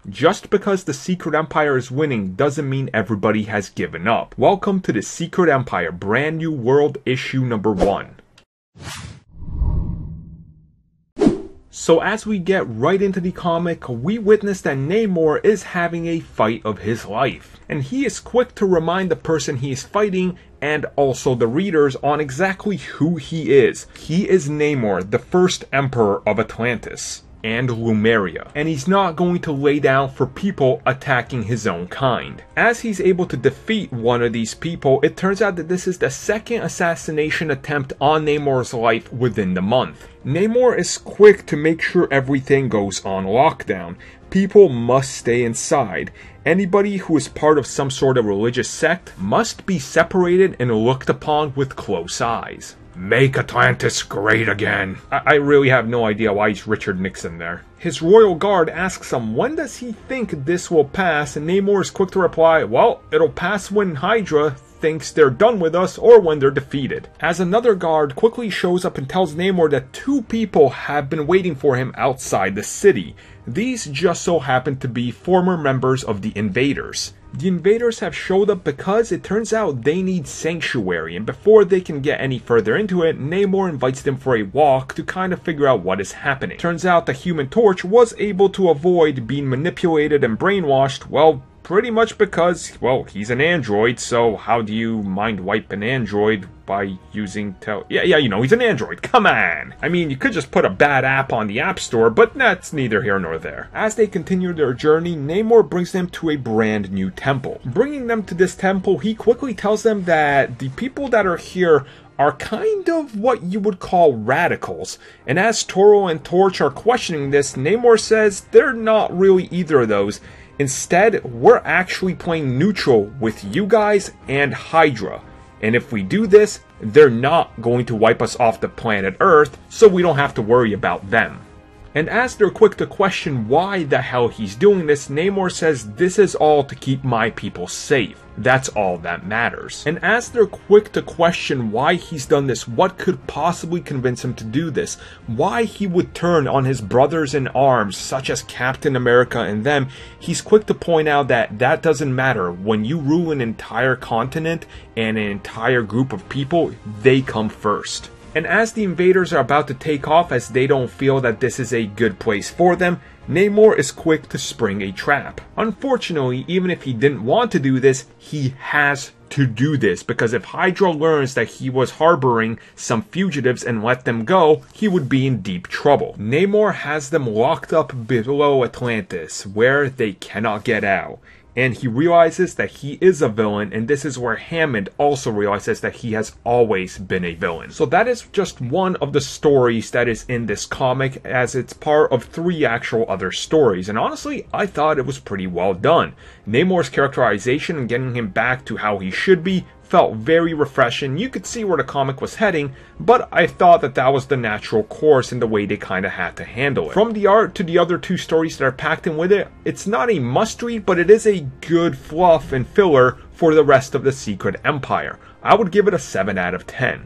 Just because the Secret Empire is winning doesn't mean everybody has given up. Welcome to the Secret Empire Brand New World issue number 1. So as we get right into the comic, we witness that Namor is having a fight of his life. And he is quick to remind the person he is fighting and also the readers on exactly who he is. He is Namor, the first Emperor of Atlantis and Lumeria, and he's not going to lay down for people attacking his own kind. As he's able to defeat one of these people, it turns out that this is the second assassination attempt on Namor's life within the month. Namor is quick to make sure everything goes on lockdown. People must stay inside. Anybody who is part of some sort of religious sect must be separated and looked upon with close eyes. Make Atlantis great again. I really have no idea why he's Richard Nixon there. His royal guard asks him when does he think this will pass, and Namor is quick to reply, well, it'll pass when Hydra thinks they're done with us or when they're defeated. As another guard quickly shows up and tells Namor that 2 people have been waiting for him outside the city. These just so happen to be former members of the Invaders. The Invaders have showed up because it turns out they need sanctuary, and before they can get any further into it, Namor invites them for a walk to kind of figure out what is happening. Turns out the Human Torch was able to avoid being manipulated and brainwashed, well, pretty much because, well, he's an android, so how do you mind wipe an android by using Yeah, you know, he's an android, come on! I mean, you could just put a bad app on the App Store, but that's neither here nor there. As they continue their journey, Namor brings them to a brand new temple. Bringing them to this temple, he quickly tells them that the people that are here are kind of what you would call radicals. And as Toro and Torch are questioning this, Namor says they're not really either of those. Instead, we're actually playing neutral with you guys and Hydra. And if we do this, they're not going to wipe us off the planet Earth, so we don't have to worry about them. And as they're quick to question why the hell he's doing this, Namor says this is all to keep my people safe. That's all that matters. And as they're quick to question why he's done this, what could possibly convince him to do this, why he would turn on his brothers in arms such as Captain America and them, he's quick to point out that that doesn't matter. When you rule an entire continent and an entire group of people, they come first. And as the invaders are about to take off as they don't feel that this is a good place for them, Namor is quick to spring a trap. Unfortunately, even if he didn't want to do this, he has to do this, because if Hydra learns that he was harboring some fugitives and let them go, he would be in deep trouble. Namor has them locked up below Atlantis, where they cannot get out. And he realizes that he is a villain, and this is where Hammond also realizes that he has always been a villain. So that is just one of the stories that is in this comic, as it's part of 3 actual other stories. And honestly, I thought it was pretty well done. Namor's characterization and getting him back to how he should be felt very refreshing. You could see where the comic was heading, but I thought that that was the natural course in the way they kind of had to handle it. From the art to the other 2 stories that are packed in with it, it's not a must-read, but it is a good fluff and filler for the rest of the Secret Empire. I would give it a 7 out of 10.